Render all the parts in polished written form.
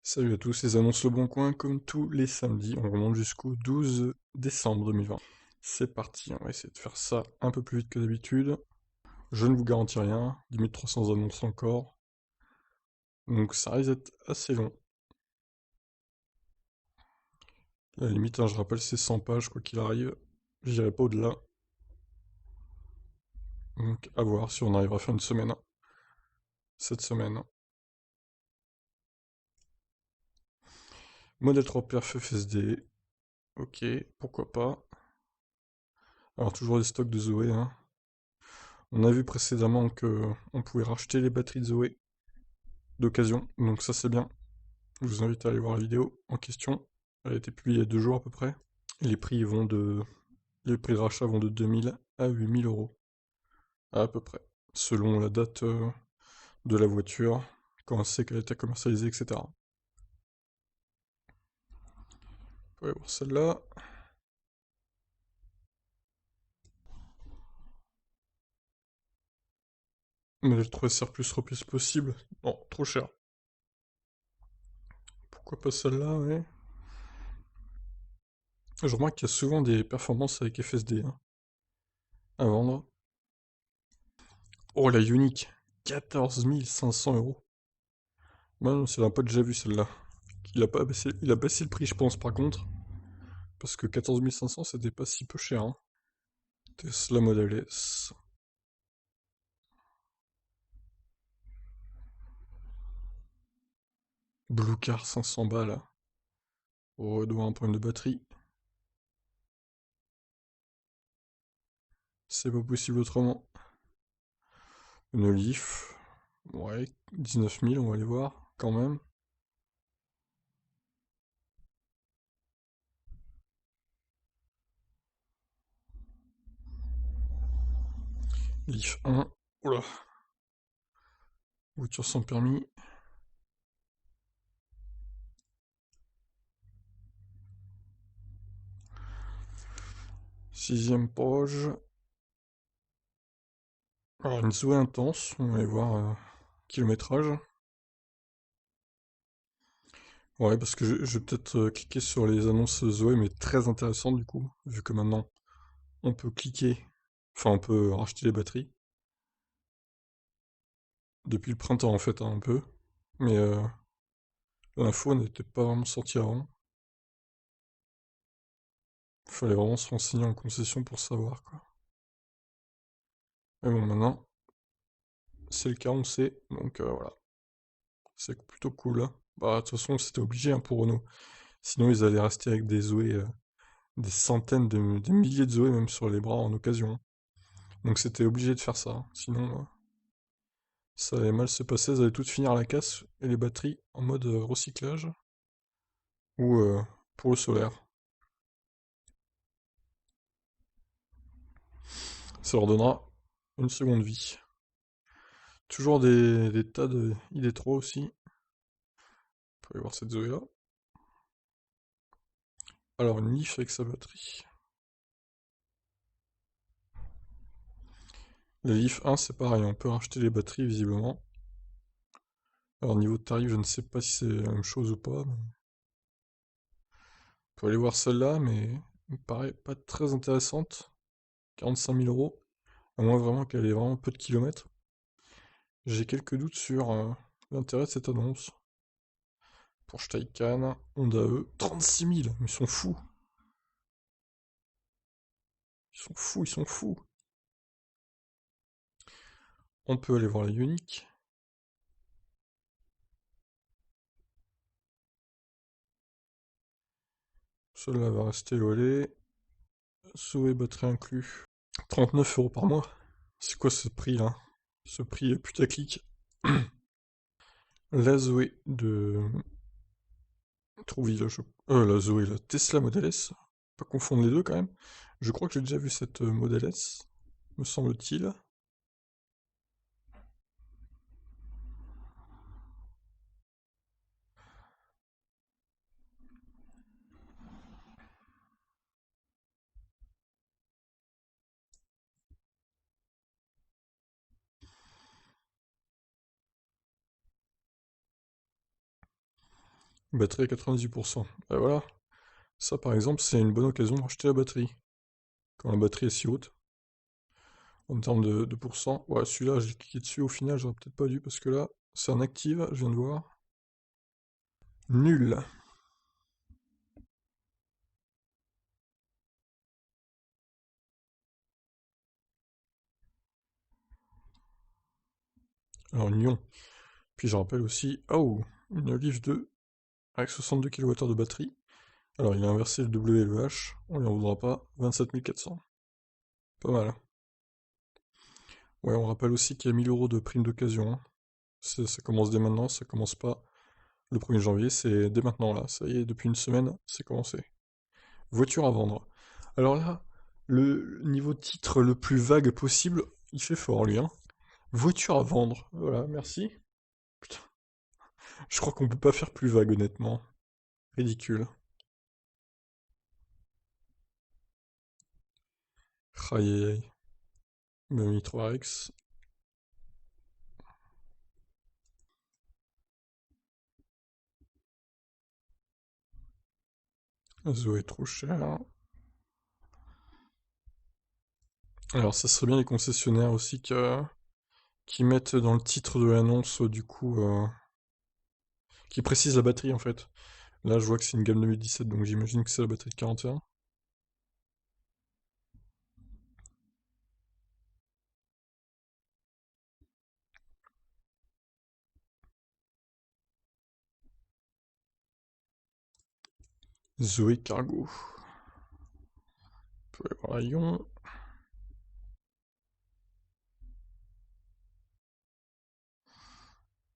Salut à tous, les annonces Le Bon Coin comme tous les samedis. On remonte jusqu'au 12 décembre 2020. C'est parti, on va essayer de faire ça un peu plus vite que d'habitude. Je ne vous garantis rien, limite 300 annonces encore. Donc ça risque d'être assez long. La limite, hein, je rappelle, c'est 100 pages quoi qu'il arrive. J'irai pas au-delà. Donc à voir si on arrivera à faire une semaine. Cette semaine. Modèle 3 perf FSD. Ok, pourquoi pas. Alors toujours des stocks de Zoé, hein. On a vu précédemment que on pouvait racheter les batteries de Zoé d'occasion, donc ça c'est bien. Je vous invite à aller voir la vidéo en question. Elle a été publiée il y a 2 jours à peu près. Et les prix de rachat vont de 2000 à 8000 euros, à peu près, selon la date de la voiture, quand on sait qu'elle a été commercialisée, etc. Vous pouvez voir celle-là. Modèle 3 SR plus reprise possible. Non, trop cher. Pourquoi pas celle-là, ouais. Je remarque qu'il y a souvent des performances avec FSD hein, à vendre. Oh, la Unique, 14 500 euros. Non, c'est un pote déjà vu celle-là. Il a baissé le prix, je pense, par contre. Parce que 14 500, c'était pas si peu cher, hein. Tesla Model S. Blue Car 500 balles. Oh, il doit avoir un problème de batterie. C'est pas possible autrement. Une Leaf. Ouais, 19 000, on va aller voir, quand même. Leaf 1. Oula. Voiture sans permis. Sixième page. Alors, une Zoé intense. On va aller voir kilométrage. Ouais, parce que je vais peut-être cliquer sur les annonces Zoé, mais très intéressantes du coup, vu que maintenant on peut cliquer, enfin on peut racheter les batteries. Depuis le printemps en fait, hein, un peu. Mais l'info n'était pas vraiment sortie avant. Fallait vraiment se renseigner en concession pour savoir quoi. Mais bon, maintenant, c'est le cas, on sait. Donc voilà. C'est plutôt cool, hein. Bah, de toute façon, c'était obligé hein, pour Renault. Sinon, ils allaient rester avec des Zoé, des centaines, des milliers de Zoé même sur les bras en occasion, hein. Donc c'était obligé de faire ça, hein. Sinon, ça allait mal se passer. Elles allaient toutes finir à la casse et les batteries en mode recyclage ou pour le solaire. Ça leur donnera une seconde vie. Toujours des tas de ID3 aussi. Vous pouvez voir cette Zoé là. Alors une Leaf avec sa batterie. La Leaf 1 c'est pareil, on peut racheter les batteries visiblement. Alors niveau de tarif je ne sais pas si c'est la même chose ou pas. On peut aller voir celle-là mais elle me paraît pas très intéressante. 45 000 euros. À moins vraiment qu'elle ait vraiment peu de kilomètres. J'ai quelques doutes sur l'intérêt de cette annonce. Porsche Taycan, Honda E, 36 000, mais ils sont fous. Ils sont fous, ils sont fous. On peut aller voir la Ioniq. Celle-là va rester où elle est. Zoé batterie inclus. 39 euros par mois. C'est quoi ce prix là? Ce prix est putaclic. La Zoé de Trouville, la Zoé, la Tesla Model S. Pas confondre les deux quand même. Je crois que j'ai déjà vu cette Model S, me semble-t-il. Batterie à 98%. Bah voilà. Ça, par exemple, c'est une bonne occasion de racheter la batterie. Quand la batterie est si haute. En termes de pourcent. Ouais, celui-là, j'ai cliqué dessus. Au final, j'aurais peut-être pas dû parce que là, c'est un active, je viens de voir. Nul. Alors, Lyon. Puis je rappelle aussi, oh, une Leaf 2 avec 62 kWh de batterie. Alors, il a inversé le W et le H, on lui en voudra pas, 27 400. Pas mal. Ouais, on rappelle aussi qu'il y a 1000 euros de prime d'occasion, hein. Ça commence dès maintenant, ça commence pas le 1er janvier, c'est dès maintenant là. Ça y est, depuis une semaine, c'est commencé. Voiture à vendre. Alors là, le niveau de titre le plus vague possible, il fait fort lui, hein. Voiture à vendre. Voilà, merci. Putain, je crois qu'on peut pas faire plus vague honnêtement. Ridicule. Aïe aïe aïe. Mamie 3X. Zoé trop cher. Alors ça serait bien les concessionnaires aussi qui mettent dans le titre de l'annonce du coup qui précisent la batterie en fait. Là je vois que c'est une gamme 2017 donc j'imagine que c'est la batterie de 41. Zoé Cargo. On peut aller voir à Lyon.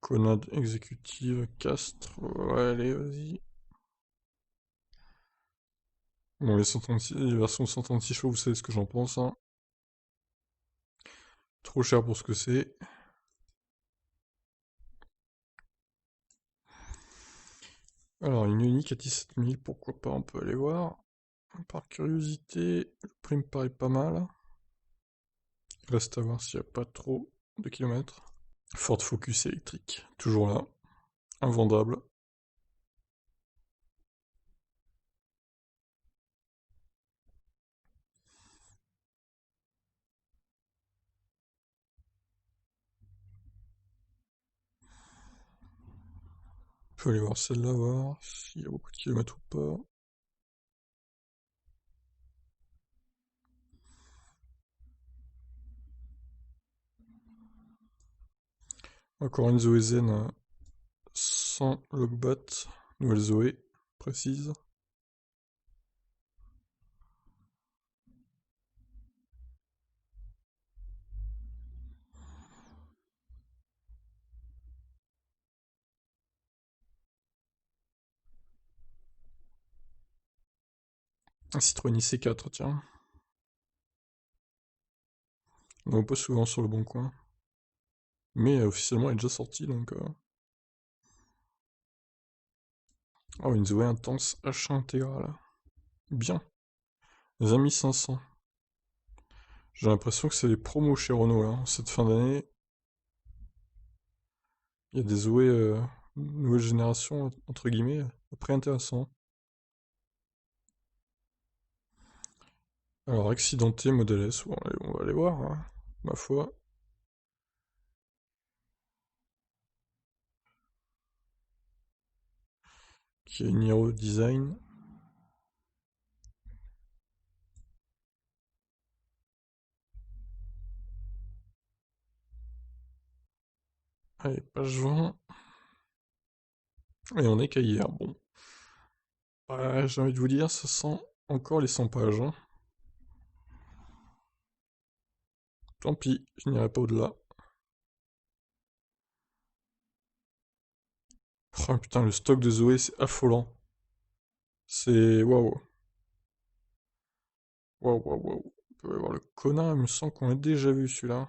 Conade exécutive, Castres. Ouais, allez, vas-y. Bon, les 136, les versions 136 chevaux, vous savez ce que j'en pense, hein. Trop cher pour ce que c'est. Alors, une unique à 17 000, pourquoi pas, on peut aller voir. Par curiosité, le prix me paraît pas mal. Reste à voir s'il n'y a pas trop de kilomètres. Ford Focus électrique, toujours là. Invendable. On peut aller voir celle-là, voir s'il y a beaucoup de kilomètres ou pas. Encore une Zoé Zen sans logbat. Nouvelle Zoé, précise. Un Citroën IC4, tiens. On voit pas souvent sur le bon coin. Mais officiellement, elle est déjà sortie, donc... Oh, une Zoé intense H1 intégrale. Bien. Les amis 500. J'ai l'impression que c'est les promos chez Renault, là. Cette fin d'année, il y a des Zoé nouvelle génération, entre guillemets, après intéressant. Alors, accidenté, modèle S, bon, allez, on va aller voir, hein, ma foi. Qui est une Hero Design. Allez, page 20. Et on est qu'à hier, bon. Ouais, j'ai envie de vous dire, ça sent encore les 100 pages, hein. Tant pis, je n'irai pas au-delà. Oh putain, le stock de Zoé, c'est affolant. C'est... Waouh. Waouh, waouh, waouh. On peut voir le connard, il me semble qu'on l'a déjà vu celui-là.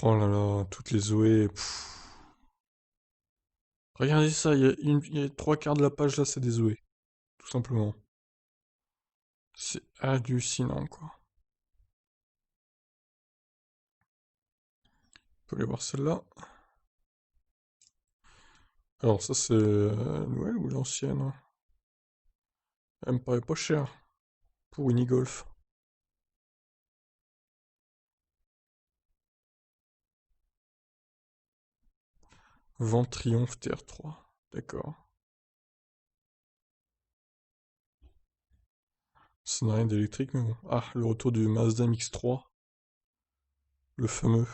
Oh là là, toutes les Zoé. Regardez ça, il y a trois quarts de la page là, c'est des Zoé. Tout simplement. C'est hallucinant, quoi. On peut aller voir celle-là. Alors ça c'est nouvelle ou l'ancienne? Elle me paraît pas chère pour une e-golf. Vent Triomphe TR3. D'accord. Ça n'a rien d'électrique, mais bon. Ah, le retour du Mazda MX-3. Le fameux.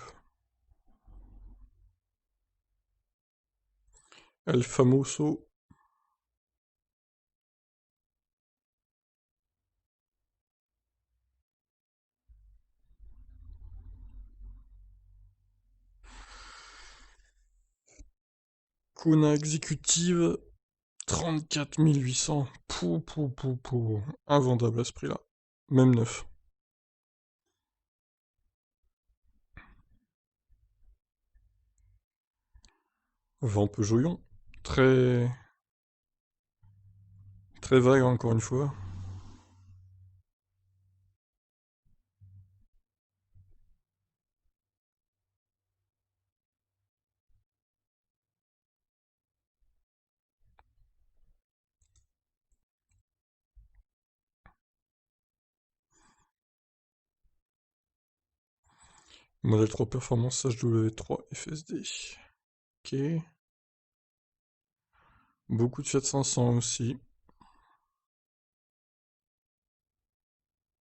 El Famoso. Kona exécutive. 34 800. Pou, pou, pou, pou. Invendable à ce prix-là. Même neuf. Vent Peugeot. Très, très vague encore une fois. Modèle 3 Performance HW3 FSD. Ok. Beaucoup de Fiat 500 aussi.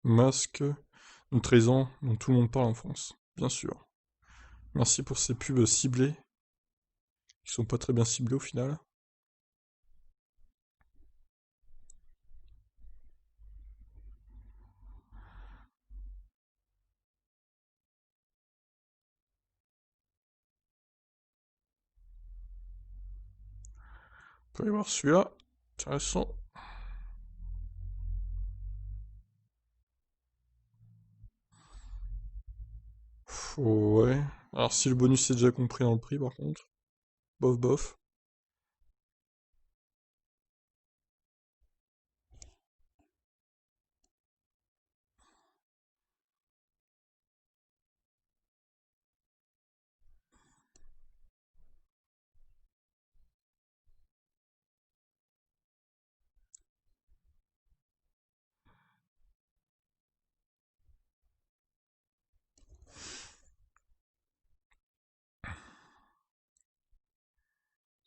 Masque. Nutrisant dont tout le monde parle en France. Bien sûr. Merci pour ces pubs ciblées. Qui sont pas très bien ciblées au final. On peut aller voir celui-là. Intéressant. Ouais. Alors si le bonus est déjà compris dans le prix par contre. Bof bof.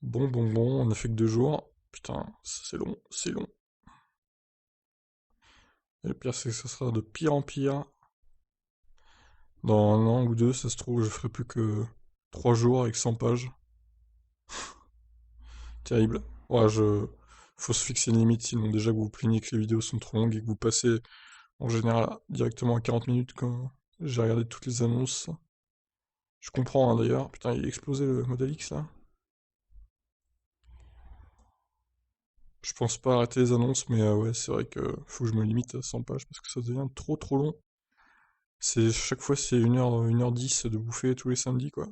Bon, bon, bon, on a fait que 2 jours. Putain, c'est long, c'est long. Et le pire, c'est que ça sera de pire en pire. Dans un an ou deux, ça se trouve, je ferai plus que 3 jours avec 100 pages. Terrible. Ouais, faut se fixer une limite, sinon déjà que vous vous plaignez que les vidéos sont trop longues et que vous passez en général directement à 40 minutes quand j'ai regardé toutes les annonces. Je comprends hein, d'ailleurs. Putain, il a explosé le Model X là. Je pense pas arrêter les annonces, mais ouais, c'est vrai que faut que je me limite à 100 pages parce que ça devient trop trop long. Chaque fois c'est 1 heure, 1h10 de bouffer tous les samedis quoi.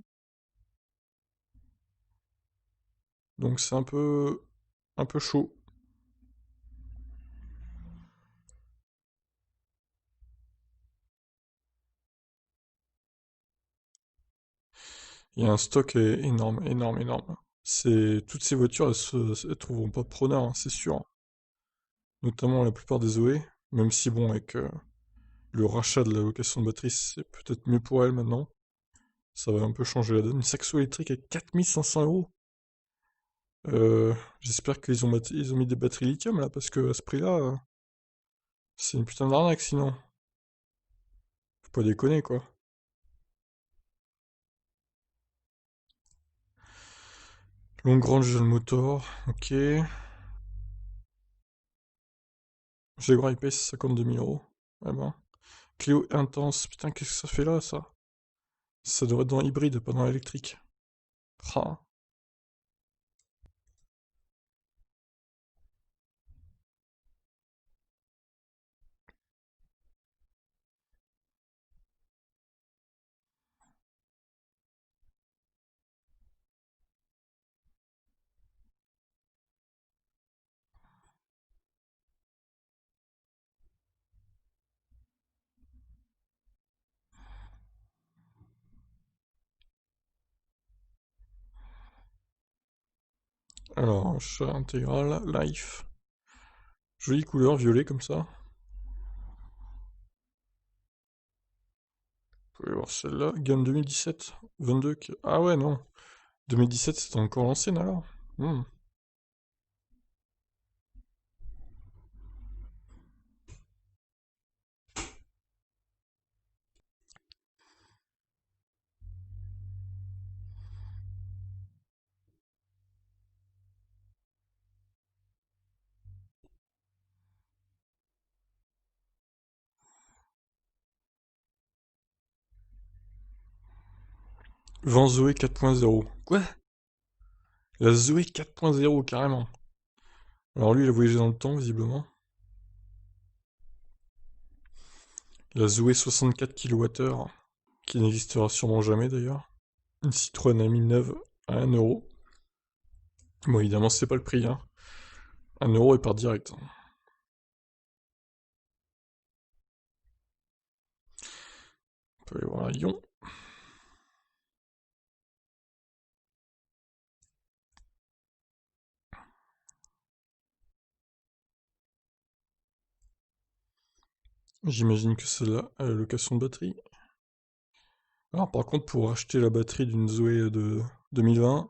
Donc c'est un peu chaud. Il y a un stock énorme, énorme, énorme. Toutes ces voitures, elles trouveront pas de preneur, hein, c'est sûr. Notamment la plupart des Zoé, même si bon, avec le rachat de la location de batterie, c'est peut-être mieux pour elles maintenant. Ça va un peu changer la donne. Une Saxo électrique à 4 500 euros. J'espère ils ont mis des batteries lithium là, parce que à ce prix-là, c'est une putain d'arnaque sinon. Faut pas déconner quoi. Longue range General Motor, ok. Jaguar I-Pace 52 000 euros. Ah ben. Clio Intense, putain, qu'est-ce que ça fait là ça? Ça devrait être dans hybride, pas dans électrique. Ah. Alors, chat intégral, life. Jolie couleur, violet comme ça. Vous pouvez voir celle-là, gamme 2017, 22. Ah ouais, non. 2017, c'était encore l'ancienne alors. 20 Zoé 4.0. Quoi? La Zoé 4.0 carrément. Alors lui, il a voyagé dans le temps, visiblement. La Zoé 64 kWh, qui n'existera sûrement jamais d'ailleurs. Une Citroën ami neuve à 1 euro. Bon, évidemment, c'est pas le prix, hein. 1 euro et part direct. On peut aller voir à Lyon. J'imagine que c'est là, à la location de batterie. Alors par contre, pour acheter la batterie d'une Zoé de 2020, à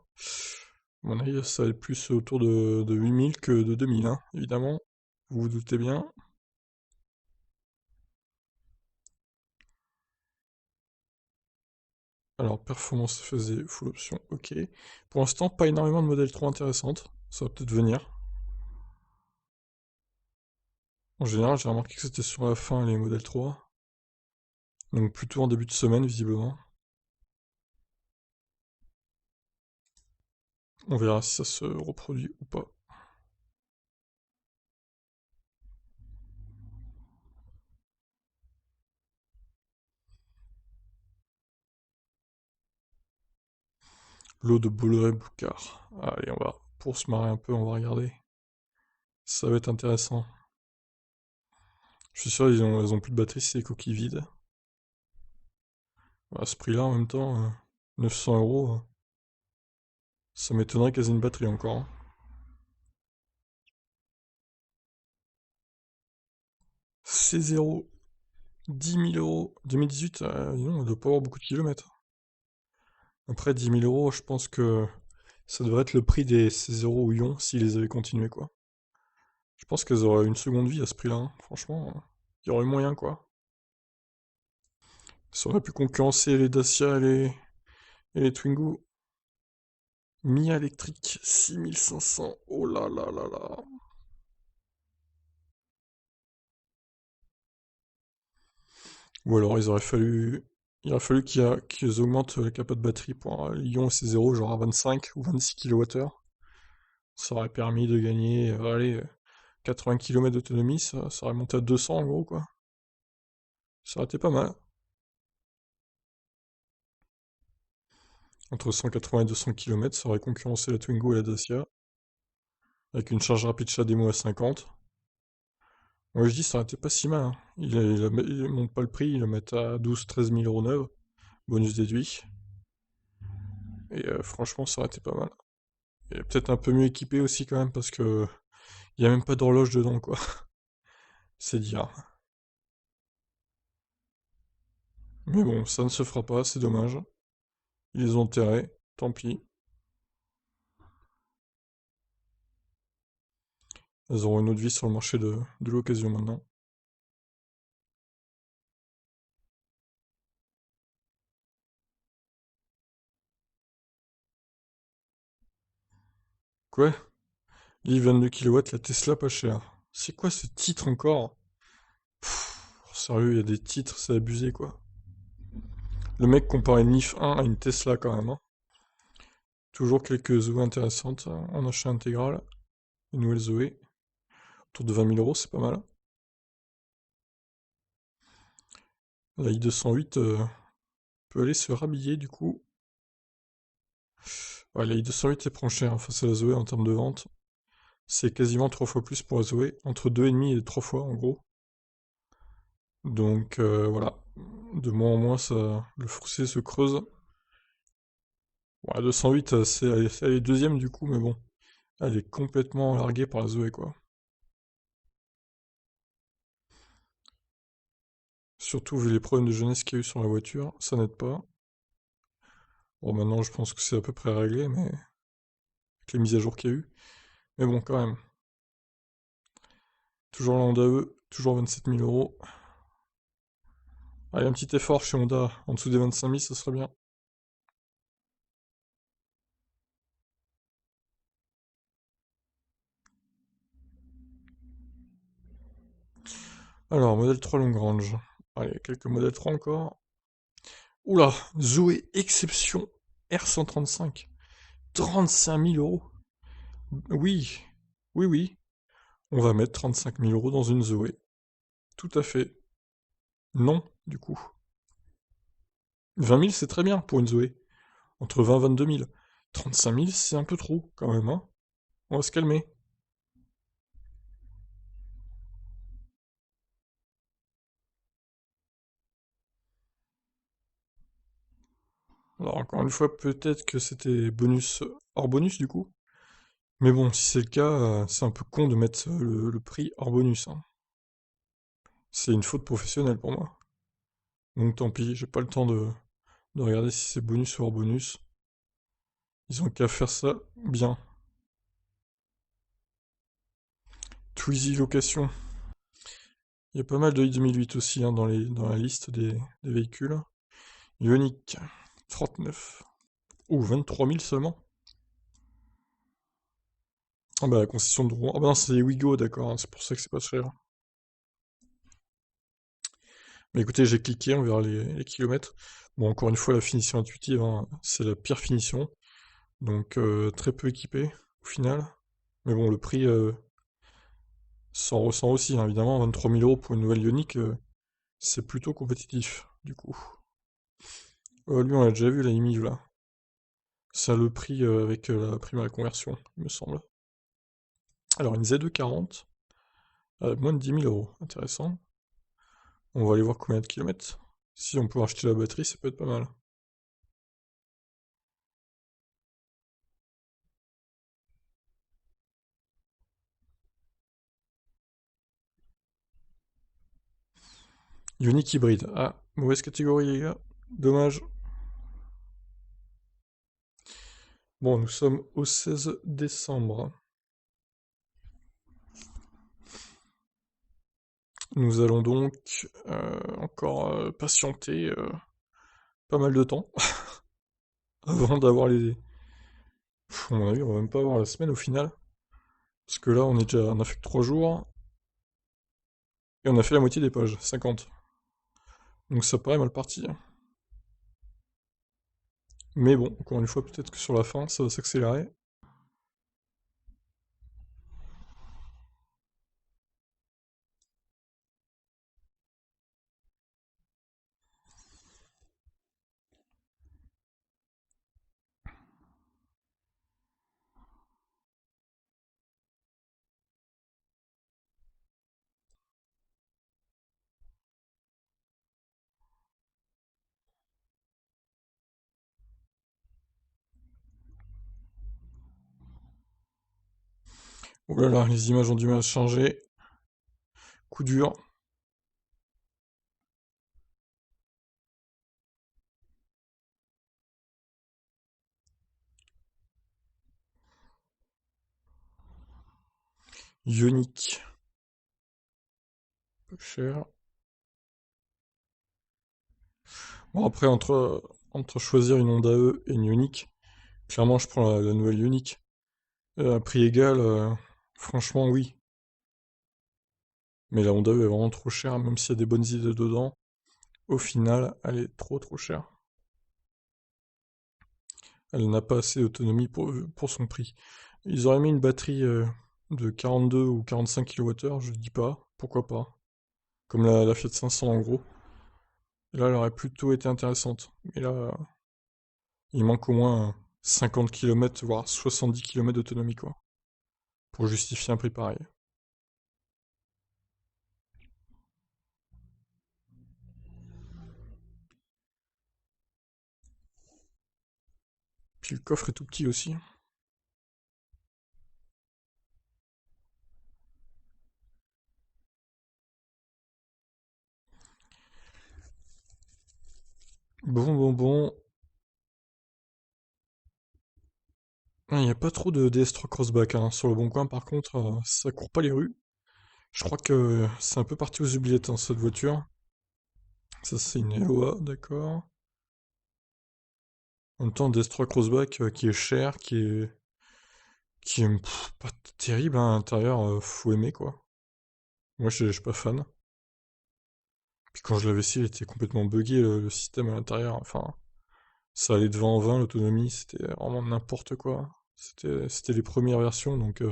mon avis, ça va être plus autour de 8000 que de 2000, hein, évidemment. Vous vous doutez bien. Alors, performance faisait full option, ok. Pour l'instant, pas énormément de modèles trop intéressantes. Ça va peut-être venir. En général, j'ai remarqué que c'était sur la fin les modèles 3. Donc plutôt en début de semaine, visiblement. On verra si ça se reproduit ou pas. L'eau de Bolloré-Boucard. Allez, on va, pour se marrer un peu, on va regarder. Ça va être intéressant. Je suis sûr, elles ont plus de batterie, c'est des coquilles vides. À ce prix-là, en même temps, 900 euros, ça m'étonnerait qu'elles aient une batterie encore, hein. C0, 10 000 euros. 2018, non, elle doit pas avoir beaucoup de kilomètres. Après, 10 000 euros, je pense que ça devrait être le prix des C0 ou Ion s'ils les avaient continués, quoi. Je pense qu'elles auraient une seconde vie à ce prix-là, hein. Franchement, il y aurait moyen, quoi. Ça aurait pu concurrencer les Dacia et les Twingo. Mia électrique, 6500. Oh là là là là. Ou alors il aurait fallu qu'ils augmentent la capa de batterie pour un Lyon C0 genre à 25 ou 26 kWh. Ça aurait permis de gagner, allez, 80 km d'autonomie, ça aurait monté à 200 en gros quoi. Ça aurait été pas mal. Entre 180 et 200 km, ça aurait concurrencé la Twingo et la Dacia, avec une charge rapide CHAdeMO à 50. Moi je dis ça aurait été pas si mal, hein. Il monte pas le prix, il le met à 12-13 000 euros neuf, bonus déduit. Et franchement ça aurait été pas mal. Et peut-être un peu mieux équipé aussi quand même parce que il y a même pas d'horloge dedans quoi. C'est dire. Mais bon, ça ne se fera pas, c'est dommage. Ils les ont enterrés, tant pis. Elles auront une autre vie sur le marché de l'occasion maintenant. Quoi? L'i 22 kW, la Tesla pas chère. C'est quoi ce titre encore? Sérieux, il y a des titres, c'est abusé quoi. Le mec compare une Leaf 1 à une Tesla quand même, hein. Toujours quelques Zoé intéressantes en achat intégral. Une nouvelle Zoé. Autour de 20 000 euros, c'est pas mal. La i208 peut aller se rhabiller du coup. Ouais, la i208 est prend cher hein, face à la Zoé en termes de vente. C'est quasiment 3 fois plus pour la Zoé, entre 2,5 et 3 fois en gros. Donc voilà, de moins en moins le fossé se creuse. Ouais, 208, elle est deuxième du coup, mais bon. Elle est complètement larguée par la Zoé, quoi. Surtout vu les problèmes de jeunesse qu'il y a eu sur la voiture, ça n'aide pas. Bon, maintenant, je pense que c'est à peu près réglé, mais avec les mises à jour qu'il y a eu. Mais bon, quand même. Toujours la Honda E, toujours 27 000 euros. Allez, un petit effort chez Honda, en dessous des 25 000, ça serait bien. Alors, modèle 3 Longrange. Allez, quelques modèles 3 encore. Oula, Zoé Exception R135. 35 000 euros. Oui, oui, oui. On va mettre 35 000 euros dans une Zoé. Tout à fait. Non, du coup. 20 000, c'est très bien pour une Zoé. Entre 20 et 22 000. 35 000, c'est un peu trop, quand même, hein. On va se calmer. Alors, encore une fois, peut-être que c'était bonus hors bonus, du coup. Mais bon, si c'est le cas, c'est un peu con de mettre le prix hors bonus, hein. C'est une faute professionnelle pour moi. Donc tant pis, j'ai pas le temps de regarder si c'est bonus ou hors bonus. Ils ont qu'à faire ça bien. Twizy Location. Il y a pas mal de i 2008 aussi, hein, dans la liste des véhicules. Ioniq 39. Ouh, 23 000 seulement. Ah bah la concession de Rouen. Ah bah non, c'est les Wigo, d'accord, hein, c'est pour ça que c'est pas cher. Mais écoutez, j'ai cliqué, on verra les kilomètres. Bon, encore une fois, la finition intuitive, hein, c'est la pire finition. Donc très peu équipé au final. Mais bon, le prix s'en ressent aussi, hein, évidemment. 23 000 euros pour une nouvelle Ioniq, c'est plutôt compétitif, du coup. Lui, on l'a déjà vu, la IMIV, là. Ça a le prix avec la prime à la conversion, il me semble. Alors, une Z240, moins de 10 000 euros. Intéressant. On va aller voir combien de kilomètres. Si on peut acheter la batterie, ça peut être pas mal. Ioniq hybride. Ah, mauvaise catégorie, les gars. Dommage. Bon, nous sommes au 16 décembre. Nous allons donc encore patienter pas mal de temps avant d'avoir les... À mon avis, on va même pas avoir la semaine au final. Parce que là, on a fait que 3 jours et on a fait la moitié des pages, 50. Donc ça paraît mal parti, hein. Mais bon, encore une fois, peut-être que sur la fin, ça va s'accélérer. Oh là là, les images ont du mal à se changer. Coup dur. Ioniq. Peu cher. Bon, après, entre choisir une Honda E et une Ioniq, clairement, je prends la nouvelle Ioniq. À prix égal, franchement, oui. Mais la Honda E est vraiment trop chère, même s'il y a des bonnes idées dedans. Au final, elle est trop trop chère. Elle n'a pas assez d'autonomie pour son prix. Ils auraient mis une batterie de 42 ou 45 kWh, je dis pas, pourquoi pas. Comme la Fiat 500 en gros. Et là, elle aurait plutôt été intéressante. Mais là, il manque au moins 50 km, voire 70 km d'autonomie, quoi. Pour justifier un prix pareil. Puis le coffre est tout petit aussi. Bon. Il n'y a pas trop de DS3 Crossback hein. Sur le Bon Coin, par contre, ça court pas les rues. Je crois que c'est un peu parti aux oubliettes, hein, cette voiture. Ça, c'est une LOA, d'accord. En même temps, DS3 Crossback qui est cher, qui est pas terrible hein, à l'intérieur, faut aimer quoi. Moi, je suis pas fan. Puis quand je l'avais essayé, il était complètement buggé le système à l'intérieur. Enfin, ça allait de 20 en 20, l'autonomie, c'était vraiment n'importe quoi. C'était les premières versions, donc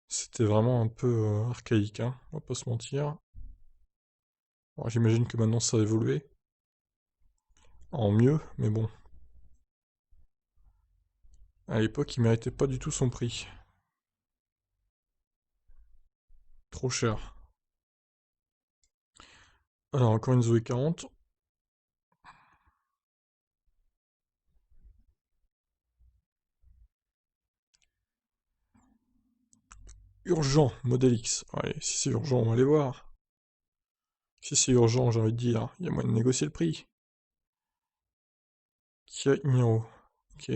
c'était vraiment un peu archaïque, hein, on va pas se mentir. Bon, j'imagine que maintenant ça a évolué en mieux, mais bon, à l'époque, il méritait pas du tout son prix. Trop cher. Alors, encore une Zoé 40. Urgent, modèle X. Allez, si c'est urgent, on va aller voir. Si c'est urgent, j'ai envie de dire, il y a moyen de négocier le prix. Kia Niro. Ok.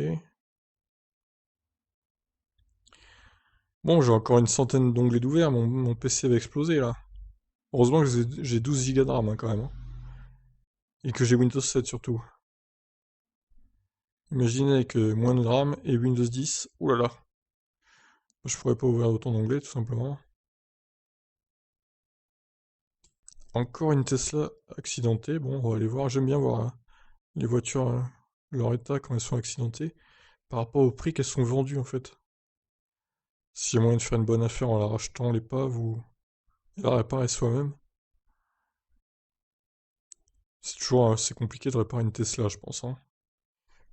Bon, j'ai encore une centaine d'onglets d'ouvert, mon PC va exploser là. Heureusement que j'ai 12 Go de RAM hein, quand même, hein. Et que j'ai Windows 7 surtout. Imaginez avec moins de RAM et Windows 10. Ouh là là. Je pourrais pas ouvrir autant d'onglets tout simplement. Encore une Tesla accidentée. Bon, on va aller voir. J'aime bien voir les voitures, leur état quand elles sont accidentées. Par rapport au prix qu'elles sont vendues en fait. S'il y a moyen de faire une bonne affaire en la rachetant l'épave ou la réparer soi-même. C'est toujours assez compliqué de réparer une Tesla, je pense, hein.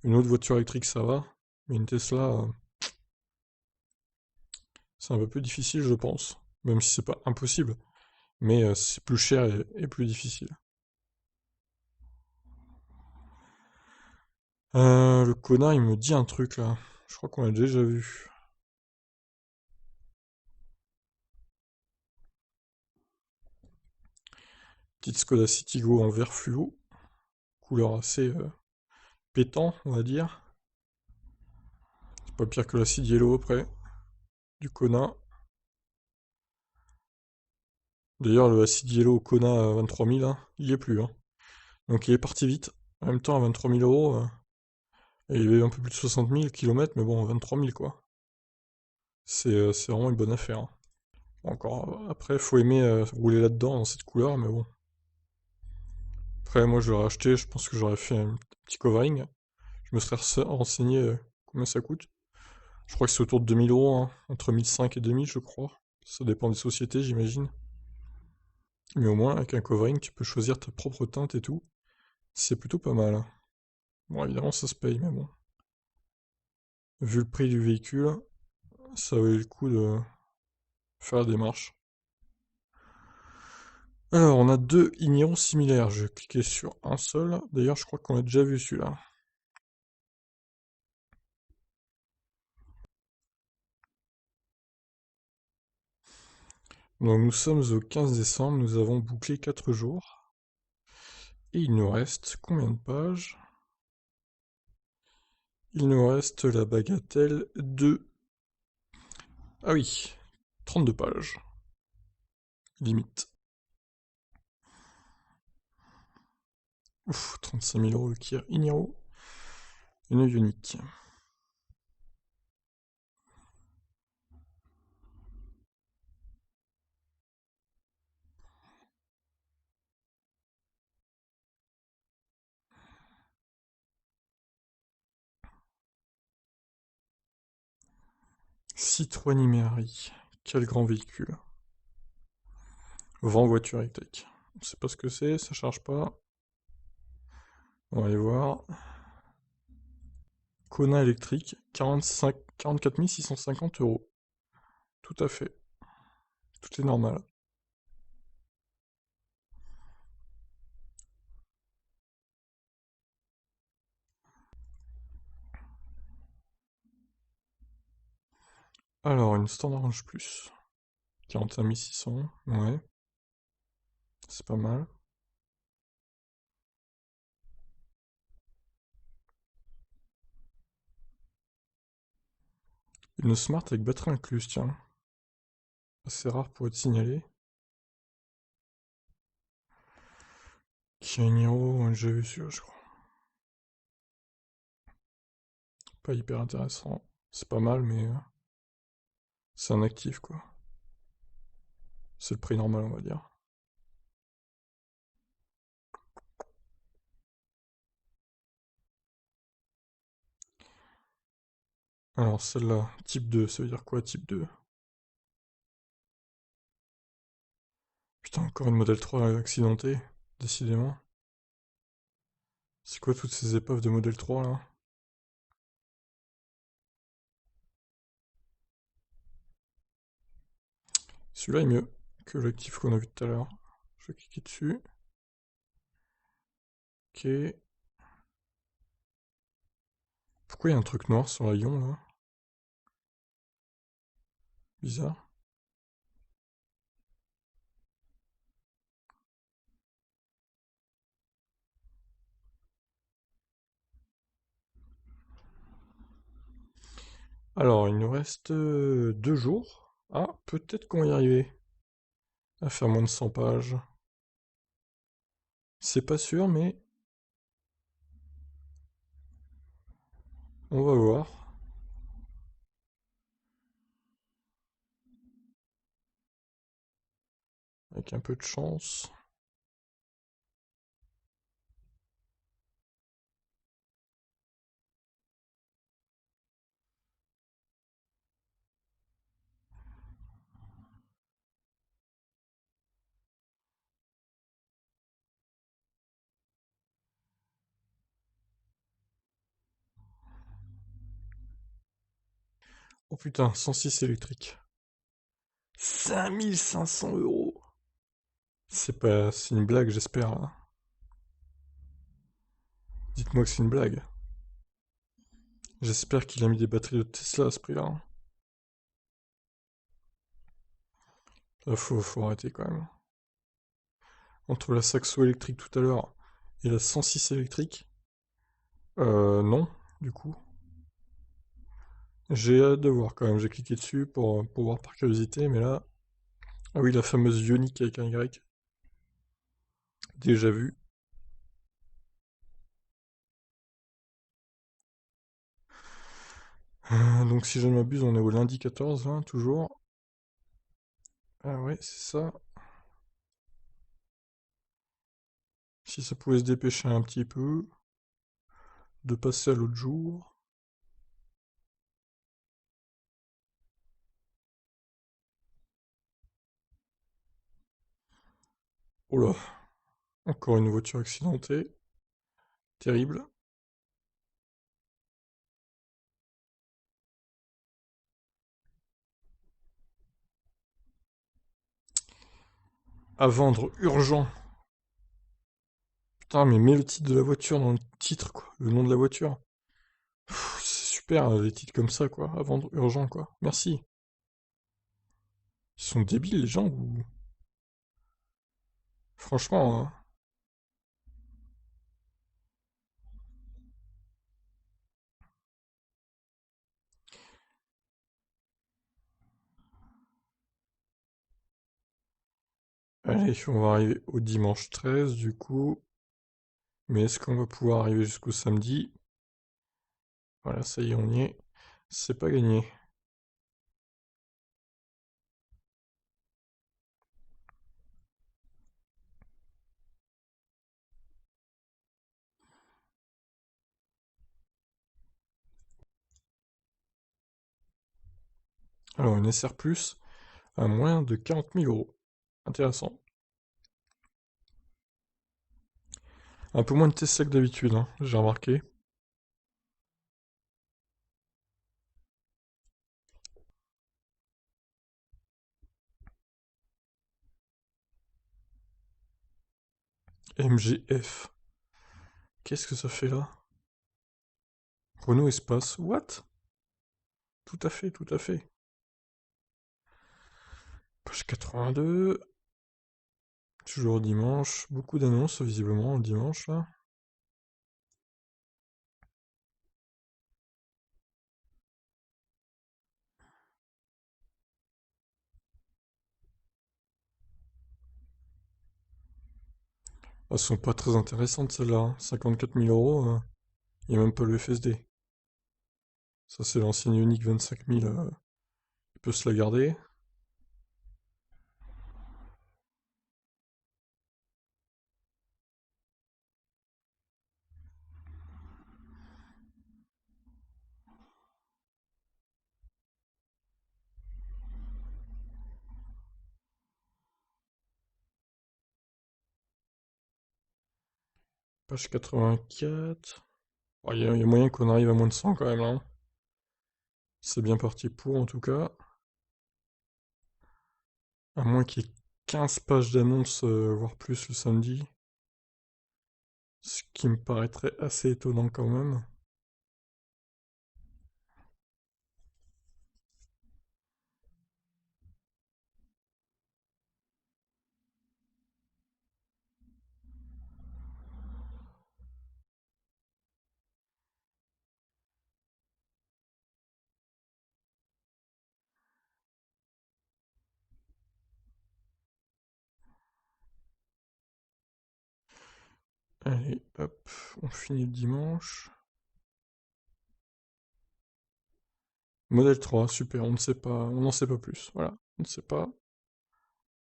Une autre voiture électrique, ça va. Mais une Tesla, c'est un peu plus difficile, je pense. Même si c'est pas impossible. Mais c'est plus cher et plus difficile. Le connard, il me dit un truc là. Je crois qu'on l'a déjà vu. Petite Skoda Citigo en vert fluo. Couleur assez pétant, on va dire. C'est pas pire que l'acid yellow après. Du Kona. D'ailleurs, le acid yellow Kona à 23 000, hein, il y est plus, hein. Donc il est parti vite. En même temps, à 23 000 euros, et il y avait un peu plus de 60 000 kilomètres, mais bon, 23 000 quoi. C'est vraiment une bonne affaire, hein. Bon, encore, après, faut aimer rouler là-dedans, dans cette couleur, mais bon. Après, moi, je l'aurais acheté, je pense que j'aurais fait un petit covering. Je me serais renseigné combien ça coûte. Je crois que c'est autour de 2000 euros, hein, entre 1500 et 2000, je crois. Ça dépend des sociétés, j'imagine. Mais au moins, avec un covering, tu peux choisir ta propre teinte et tout. C'est plutôt pas mal, hein. Bon, évidemment, ça se paye, mais bon. Vu le prix du véhicule, ça valait le coup de faire la démarche. Alors, on a deux Igniron similaires. Je vais cliquer sur un seul. D'ailleurs, je crois qu'on a déjà vu celui-là. Donc, nous sommes au 15 décembre. Nous avons bouclé 4 jours. Et il nous reste combien de pages? Il nous reste la bagatelle de... Ah oui, 32 pages. Limite. Ouf, 35 000 euros le Kia Igniro. Une unique. Citroën Iméari. Quel grand véhicule. Vent voiture électrique. On sait pas ce que c'est, ça charge pas. On va aller voir. Kona électrique, 44 650 euros. Tout à fait. Tout est normal. Alors, une Standard Range Plus. 41 600. Ouais, c'est pas mal. Une Smart avec batterie incluse, tiens. Assez rare pour être signalé. Kia Niro, j'ai vu celui-là, je crois. Pas hyper intéressant. C'est pas mal, mais c'est un actif, quoi. C'est le prix normal, on va dire. Alors, celle-là, type 2, ça veut dire quoi, type 2? Putain, encore une modèle 3 accidentée, décidément. C'est quoi toutes ces épaves de modèle 3, là? Celui-là est mieux que l'actif qu'on a vu tout à l'heure. Je vais cliquer dessus. Ok. Pourquoi il y a un truc noir sur la ion, là? Bizarre. Alors, il nous reste 2 jours. Ah, peut-être qu'on va y arriver à faire moins de 100 pages. C'est pas sûr, mais on va voir. Avec un peu de chance. Oh putain, 106 électrique. 5 500 €. C'est pas... C'est une blague, j'espère, là. Dites-moi que c'est une blague. J'espère qu'il a mis des batteries de Tesla à ce prix-là, hein. Là, faut arrêter quand même. Entre la Saxo électrique tout à l'heure et la 106 électrique, non, du coup. J'ai hâte de voir quand même, j'ai cliqué dessus pour voir par curiosité, mais là... Ah oui, la fameuse Ioniq avec un Y. Déjà vu. Donc si je ne m'abuse, on est au lundi 14, hein, toujours. Ah ouais, c'est ça. Si ça pouvait se dépêcher un petit peu, de passer à l'autre jour. Oh là, encore une voiture accidentée. Terrible. À vendre urgent. Putain, mais mets le titre de la voiture dans le titre, quoi. Le nom de la voiture. C'est super, les titres comme ça, quoi. À vendre urgent, quoi. Merci. Ils sont débiles, les gens, ou... Franchement, hein. Allez, on va arriver au dimanche 13, du coup. Mais est-ce qu'on va pouvoir arriver jusqu'au samedi? Voilà, ça y est, on y est. C'est pas gagné. Alors, une SR Plus à moins de 40 000 €. Intéressant. Un peu moins de Tesla que d'habitude, hein, j'ai remarqué. MGF. Qu'est-ce que ça fait là? Renault Espace. What? Tout à fait, tout à fait. Page 82. Toujours dimanche. Beaucoup d'annonces, visiblement, le dimanche, là. Elles sont pas très intéressantes celles-là, hein. 54 000 euros, il n'y a même pas le FSD. Ça c'est l'ancienne Ioniq 25 000, il peut se la garder. Page 84. Il y a moyen qu'on arrive à moins de 100 quand même, hein. C'est bien parti pour en tout cas. À moins qu'il y ait 15 pages d'annonces, voire plus le samedi. Ce qui me paraîtrait assez étonnant quand même. Allez, hop, on finit le dimanche. Modèle 3, super, on ne sait pas, on n'en sait pas plus. Voilà, on ne sait pas.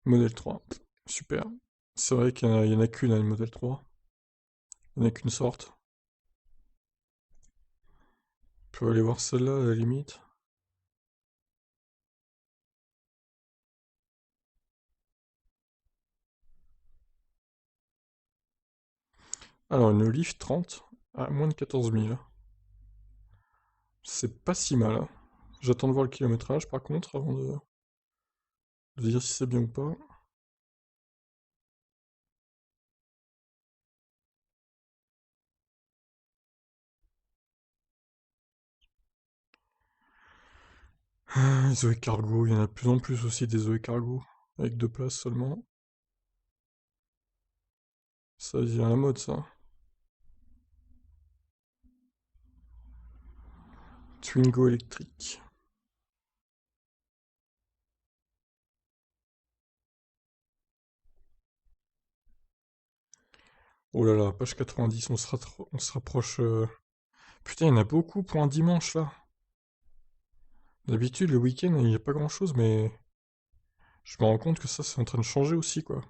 Modèle 3, super. C'est vrai qu'il y en a qu'une, hein, une modèle 3. Il n'y en a qu'une sorte. On peut aller voir celle-là à la limite. Alors, une Leaf 30 à moins de 14 000. C'est pas si mal, hein. J'attends de voir le kilométrage par contre avant de dire si c'est bien ou pas. Les Zoé Cargo, il y en a de plus en plus aussi des Zoé Cargo, avec 2 places seulement. Ça devient à la mode ça. Twingo électrique. Oh là là, page 90, on se rapproche. Putain, il y en a beaucoup pour un dimanche là. D'habitude, le week-end, il n'y a pas grand-chose, mais je me rends compte que ça, c'est en train de changer aussi, quoi.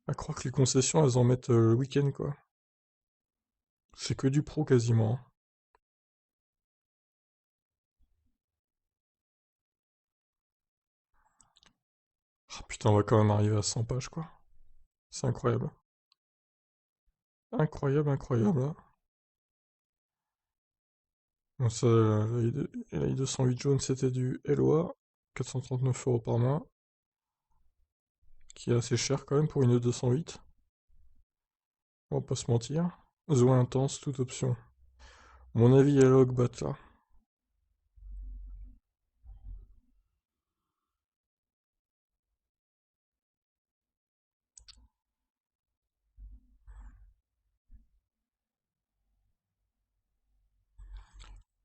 À croire que les concessions, elles en mettent le week-end, quoi. C'est que du pro quasiment, hein. Ah putain, on va quand même arriver à 100 pages, quoi. C'est incroyable. Incroyable, incroyable, hein. Bon, ça, la I208 jaune, c'était du LOA. 439 euros par mois. Qui est assez cher quand même pour une 208. On va pas se mentir. Zoom intense, toute option. Mon avis est logbat là.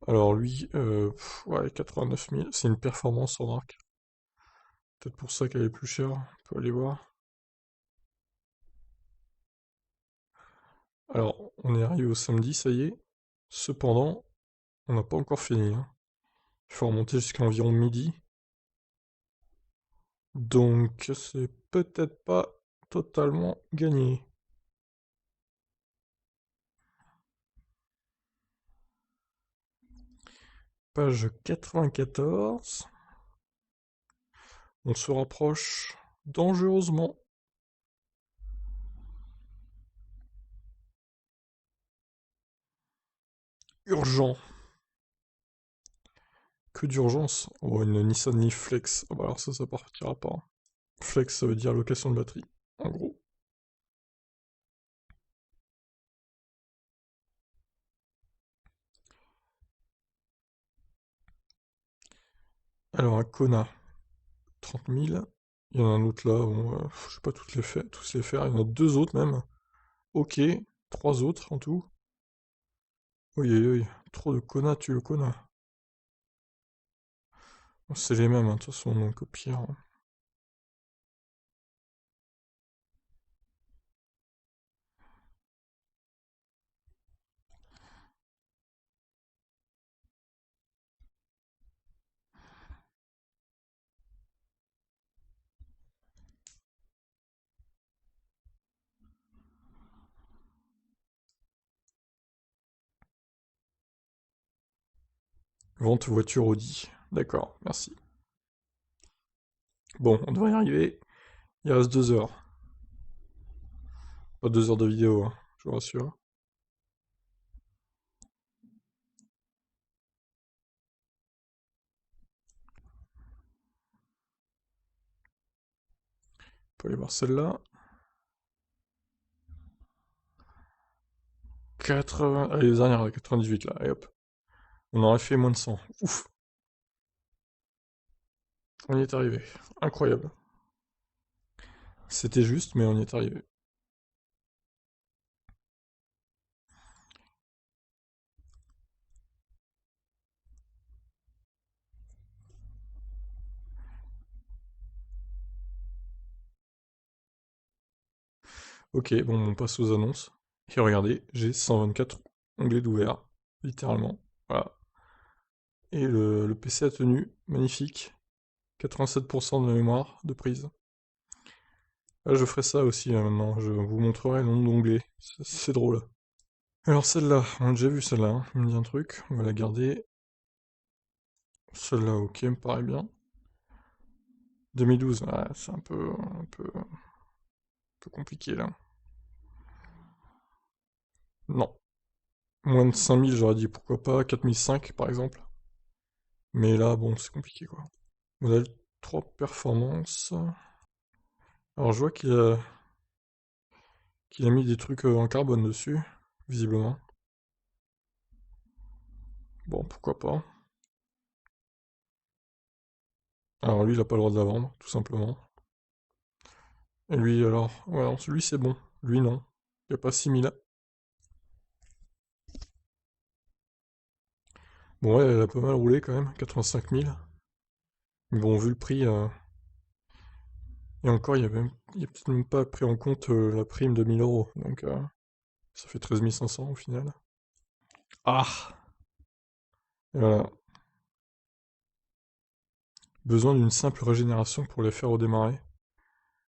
Alors lui, ouais, 89 000. C'est une performance en arc. Peut-être pour ça qu'elle est plus chère. On peut aller voir. Alors, on est arrivé au samedi, ça y est. Cependant, on n'a pas encore fini, hein. Il faut remonter jusqu'à environ midi. Donc, c'est peut-être pas totalement gagné. Page 94. On se rapproche dangereusement. Urgent. Que d'urgence. Oh, une Nissan Leaf Flex. Ah bah alors ça partira pas. Flex, ça veut dire location de batterie, en gros. Alors, un Kona, 30 000. Il y en a un autre là, bon, je sais pas tous les faire. Il y en a 2 autres même. Ok, 3 autres en tout. Oui, oui, oui. Trop de Kona, tu le Kona. Bon, c'est les mêmes, hein, de toute façon, donc au pire, hein. Vente voiture Audi. D'accord, merci. Bon, on devrait y arriver. Il reste 2 heures. Pas 2 heures de vidéo, hein, je vous rassure. On peut aller voir celle-là. 80... Allez, les dernières, la 98 là, et hop. On aurait fait moins de 100. Ouf, on y est arrivé. Incroyable. C'était juste, mais on y est arrivé. Ok, bon, on passe aux annonces. Et regardez, j'ai 124 onglets d'ouvert, littéralement. Voilà. Et le PC a tenu, magnifique. 87% de mémoire de prise. Ah, je ferai ça aussi maintenant, je vous montrerai le nombre d'onglets. C'est drôle. Alors celle-là, on a déjà vu celle-là, hein. Il me dit un truc, on va la garder. Celle-là, ok, me paraît bien. 2012, ouais, c'est un peu compliqué là. Non. Moins de 5000, j'aurais dit pourquoi pas, 4005 par exemple. Mais là, bon, c'est compliqué quoi. Modèle 3 performance. Alors je vois qu'il a mis des trucs en carbone dessus, visiblement. Bon, pourquoi pas. Alors lui, il a pas le droit de la vendre, tout simplement. Et lui, alors, ouais, non, lui c'est bon. Lui, non. Il n'y a pas 6000. Bon, ouais, elle a pas mal roulé quand même, 85 000. Mais bon, vu le prix, et encore, il y a peut-être même pas pris en compte la prime de 1000 euros. Donc, ça fait 13 500 au final. Ah! Et voilà. Besoin d'une simple régénération pour les faire redémarrer.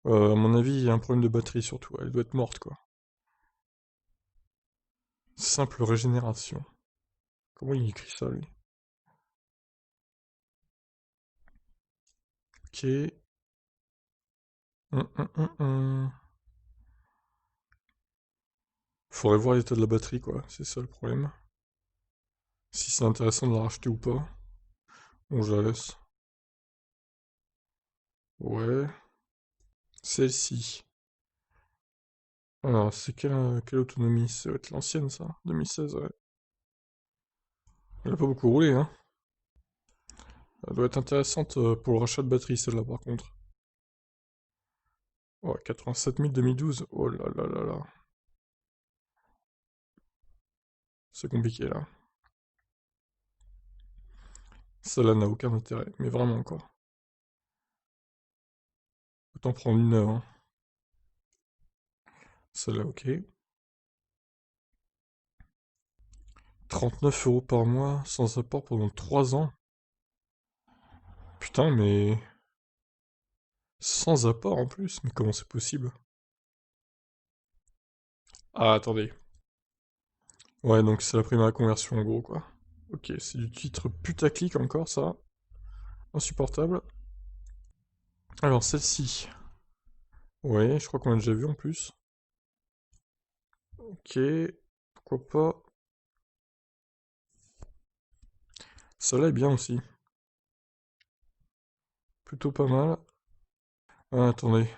À mon avis, il y a un problème de batterie surtout. Elle doit être morte, quoi. Simple régénération. Comment il écrit ça, lui? Ok. Hum. Faudrait voir l'état de la batterie, quoi. C'est ça le problème. Si c'est intéressant de la racheter ou pas. Bon, je la laisse. Ouais. Celle-ci. Alors, c'est quelle autonomie? Ça va être l'ancienne, ça. 2016, ouais. Elle a pas beaucoup roulé, hein. Elle doit être intéressante pour le rachat de batterie, celle-là, par contre. Ouais, 87 000 2012. Oh là là là là. C'est compliqué, là. Celle-là n'a aucun intérêt, mais vraiment, quoi. Autant prendre une neuve, hein. Celle-là, ok. 39 € par mois, sans apport pendant 3 ans. Putain, mais... Sans apport en plus? Mais comment c'est possible? Ah, attendez. Ouais, donc c'est la prime à la conversion, en gros, quoi. Ok, c'est du titre putaclic encore, ça. Insupportable. Alors, celle-ci. Ouais, je crois qu'on l'a déjà vu en plus. Ok, pourquoi pas. Celle-là est bien aussi. Plutôt pas mal. Ah, attendez.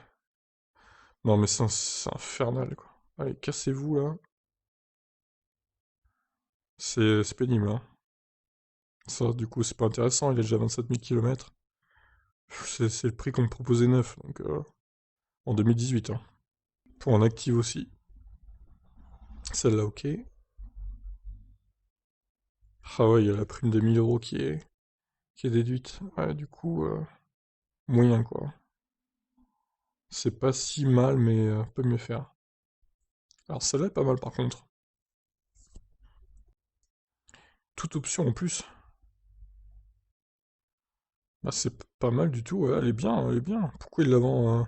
Non, mais c'est infernal, quoi. Allez, cassez-vous, là. C'est pénible, hein. Ça, du coup, c'est pas intéressant, il est déjà 27 000 km. C'est le prix qu'on me proposait neuf, donc en 2018, hein. Pour un active aussi. Celle-là, ok. Ah ouais, il y a la prime de 1000 € qui est déduite. Ouais, du coup, moyen, quoi. C'est pas si mal, mais peut mieux faire. Alors celle-là est pas mal, par contre. Toute option en plus. Bah, c'est pas mal du tout, ouais, elle est bien, elle est bien. Pourquoi il la vend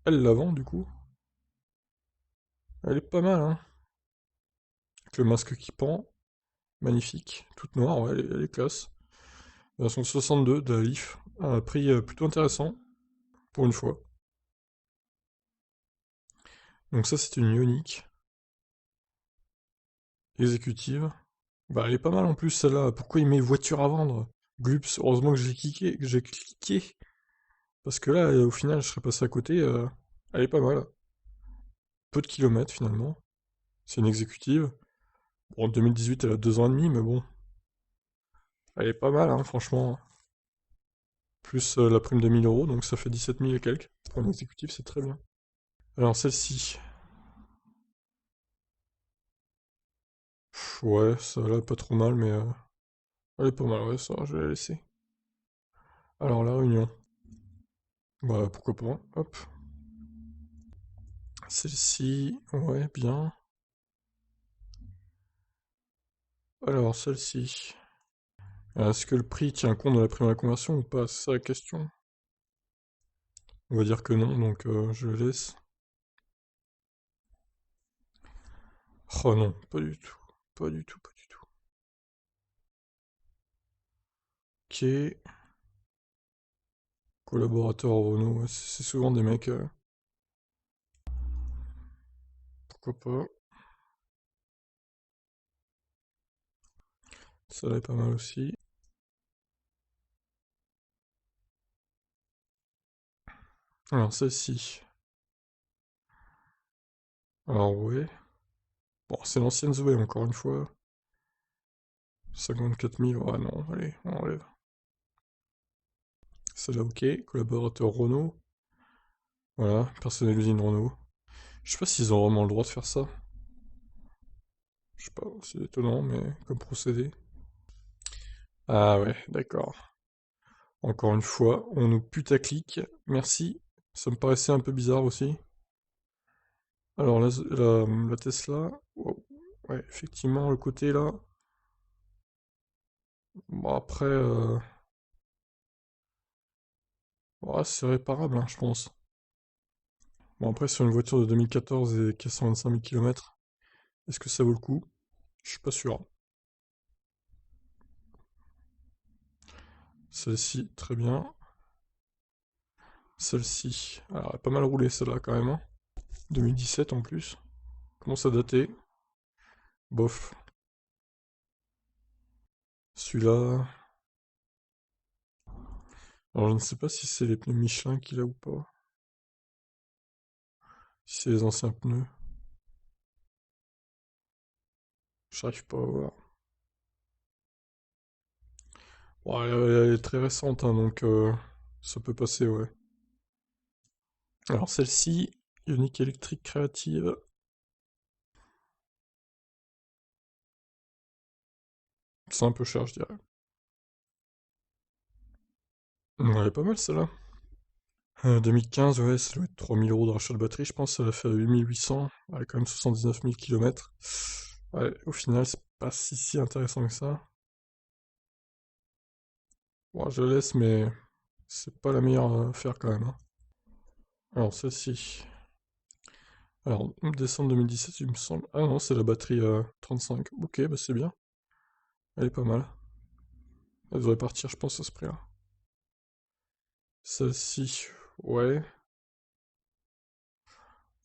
Elle la vend, du coup. Elle est pas mal, hein. Avec le masque qui pend. Magnifique. Toute noire, ouais, elle est classe. Version 62 de la Leaf, à un prix plutôt intéressant, pour une fois. Donc ça c'est une Ioniq exécutive. Bah elle est pas mal en plus celle-là. Pourquoi il met voiture à vendre? Glups, heureusement que j'ai cliqué. Parce que là, au final, je serais passé à côté. Elle est pas mal. Peu de kilomètres finalement. C'est une exécutive. Bon, en 2018, elle a 2 ans et demi, mais bon. Elle est pas mal, hein, franchement. Plus la prime de 1000 euros, donc ça fait 17 000 et quelques. Pour une exécutive, c'est très bien. Alors celle-ci. Ouais, ça là, pas trop mal, mais elle est pas mal, ouais, ça, je vais la laisser. Alors la Réunion. Bah pourquoi pas. Hop. Celle-ci, ouais, bien. Alors celle-ci. Est-ce que le prix tient compte de la prime à la conversion ou pas? C'est ça la question. On va dire que non, donc je le laisse. Oh non, pas du tout. Pas du tout, pas du tout. Ok. Collaborateur Renault, ouais, c'est souvent des mecs. Pourquoi pas. Ça là est pas mal aussi. Alors celle-ci. Alors ouais. Bon, c'est l'ancienne Zoé encore une fois. 54 000, ouais non, allez, on enlève. Celle-là ok. Collaborateur Renault. Voilà, personnel usine Renault. Je sais pas s'ils ont vraiment le droit de faire ça. Je sais pas, c'est étonnant, mais comme procédé. Ah ouais, d'accord. Encore une fois, on nous putaclic. Merci. Ça me paraissait un peu bizarre aussi. Alors la Tesla. Wow. Ouais, effectivement, le côté là. Bon après, ouais, c'est réparable, hein, je pense. Bon après, sur une voiture de 2014 et qui a 125 000 km, est-ce que ça vaut le coup? Je suis pas sûr. Celle-ci, très bien. Celle-ci, alors elle a pas mal roulé celle-là quand même, hein. 2017 en plus. Commence à dater. Bof. Celui-là. Alors je ne sais pas si c'est les pneus Michelin qu'il a ou pas. Si c'est les anciens pneus. J'arrive pas à voir. Bon, elle est très récente, hein, donc ça peut passer, ouais. Alors celle-ci, Ioniq électrique créative. C'est un peu cher, je dirais. Ouais, elle est pas mal celle-là. 2015, ouais, ça doit être 3 000 € de rachat de batterie, je pense. Ça l'a fait à 8 800. Elle a quand même 79 000 km. Ouais, au final, c'est pas si intéressant que ça. Bon, je laisse, mais c'est pas la meilleure affaire quand même, hein. Alors celle-ci. Alors, décembre 2017, il me semble. Ah non, c'est la batterie 35. Ok, bah c'est bien. Elle est pas mal. Elle devrait partir, je pense, à ce prix-là. Celle-ci, ouais.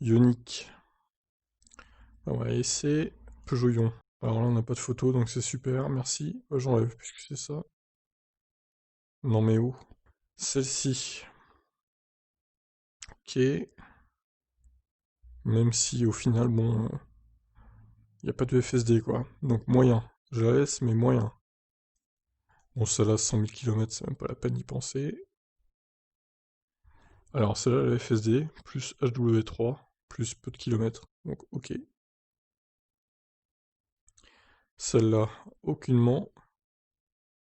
Ioniq. Ah ouais, et c'est Peugeot Ion. Alors là, on n'a pas de photo, donc c'est super, merci. J'enlève, puisque c'est ça. Non mais où? Celle-ci. Ok. Même si au final, bon, il n'y a pas de FSD, quoi. Donc moyen. Je la laisse, mais moyen. Bon, celle-là, 100 000 km, c'est même pas la peine d'y penser. Alors celle-là, la FSD, plus HW3, plus peu de kilomètres. Donc ok. Celle-là, aucunement.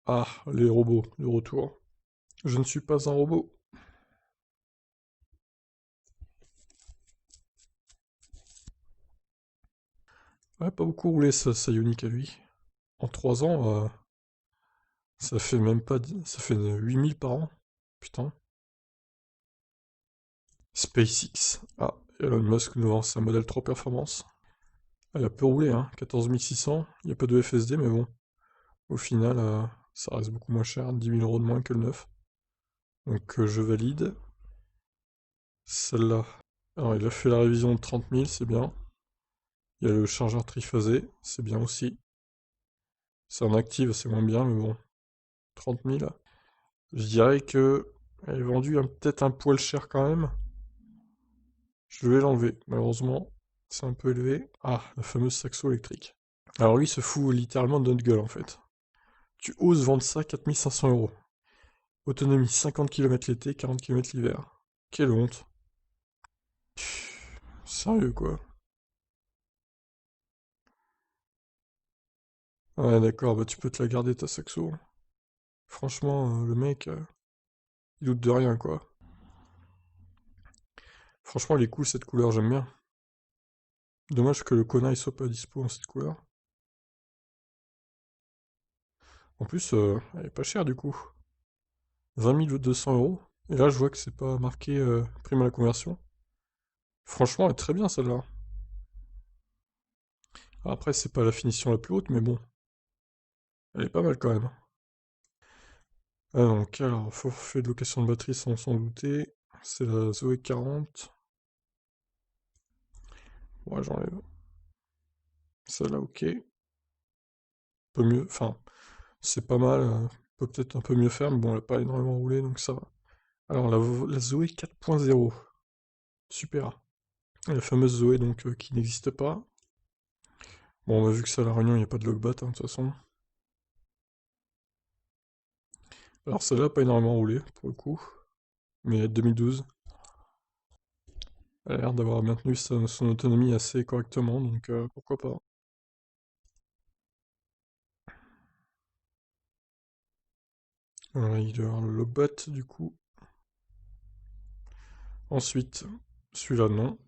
Ah, les robots, le retour. Je ne suis pas un robot. Ouais, pas beaucoup roulé sa Ioniq à lui. En 3 ans, ça fait même pas... Ça fait 8000 par an. Putain. SpaceX. Ah, Elon Musk nous lance un modèle 3 performance. Elle a peu roulé, hein. 14 600. Il n'y a pas de FSD, mais bon. Au final, Ça reste beaucoup moins cher, 10 000 euros de moins que le neuf. Donc je valide. Celle-là. Alors il a fait la révision de 30 000, c'est bien. Il y a le chargeur triphasé, c'est bien aussi. C'est en active, c'est moins bien, mais bon. 30 000. Je dirais que elle est vendue peut-être un poil cher quand même. Je vais l'enlever, malheureusement. C'est un peu élevé. Ah, la fameuse saxo électrique. Alors lui, il se fout littéralement de notre gueule en fait. Tu oses vendre ça 4500 euros. Autonomie 50 km l'été, 40 km l'hiver. Quelle honte. Sérieux quoi. Ouais d'accord, bah tu peux te la garder ta saxo. Franchement, le mec, il doute de rien quoi. Franchement, elle est cool cette couleur, j'aime bien. Dommage que le Kona il soit pas dispo en cette couleur. En plus, elle est pas chère du coup. 20 200 euros. Et là, je vois que c'est pas marqué prime à la conversion. Franchement, elle est très bien celle-là. Après, c'est pas la finition la plus haute, mais bon, elle est pas mal quand même. Ah donc, alors, forfait de location de batterie sans s'en douter. C'est la Zoé 40. Ouais, j'enlève. Celle-là, ok. Peu mieux, enfin, c'est pas mal. Peut peut-être un peu mieux faire, mais bon, elle a pas énormément roulé, donc ça va. Alors, la Zoé 4.0. Super. La fameuse Zoé, donc, qui n'existe pas. Bon, on a vu que ça, à la Réunion, il n'y a pas de logbat, hein, de toute façon. Alors, celle-là, n'a pas énormément roulé, pour le coup. Mais 2012. Elle a l'air d'avoir maintenu son autonomie assez correctement, donc pourquoi pas. Voilà, il doit y avoir le logbat, du coup. Ensuite, celui-là, non.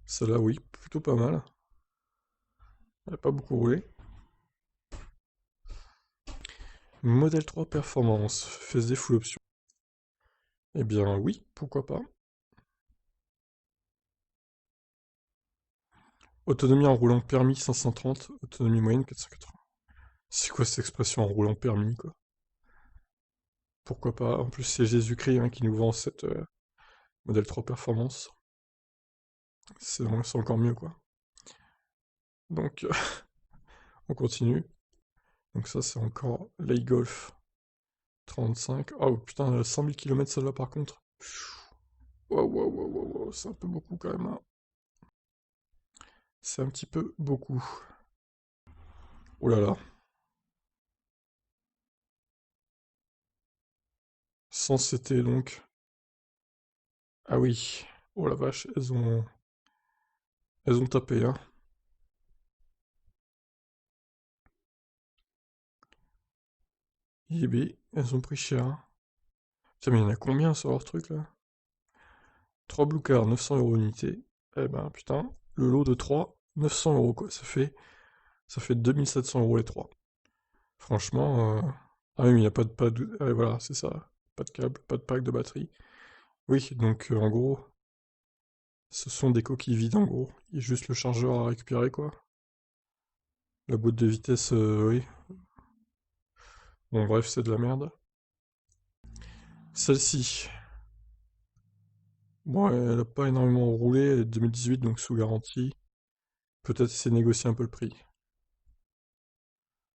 Celle-là, oui, plutôt pas mal. Elle n'a pas beaucoup roulé. Modèle 3 Performance, FSD full option. Eh bien, oui, pourquoi pas. Autonomie en roulant permis 530, autonomie moyenne 480. C'est quoi cette expression en roulant permis, quoi? Pourquoi pas? En plus, c'est Jésus-Christ hein, qui nous vend cette modèle 3 Performance. C'est encore mieux, quoi. Donc, on continue. Donc ça, c'est encore Golf 35. Oh putain, elle a 100 000 km celle-là par contre. Waouh, waouh, waouh, waouh, waouh, c'est un peu beaucoup quand même, hein. C'est un petit peu beaucoup. Oh là là. Sans CT donc. Ah oui. Oh la vache, elles ont tapé, hein. Yébi, elles ont pris cher, hein. Putain, mais il y en a combien sur leur truc là? 3 Blue Car, 900 euros unité. Eh ben putain, le lot de 3, 900 euros quoi. Ça fait 2700 euros les 3. Franchement, ah oui, mais il n'y a pas de... Ah, voilà, c'est ça. Pas de câble, pas de pack de batterie. Oui, donc en gros, ce sont des coquilles vides en gros. Il y a juste le chargeur à récupérer quoi. La boîte de vitesse, oui. Bon bref, c'est de la merde. Celle-ci, bon, elle a pas énormément roulé, elle est de 2018 donc sous garantie. Peut-être essayer de négocier un peu le prix.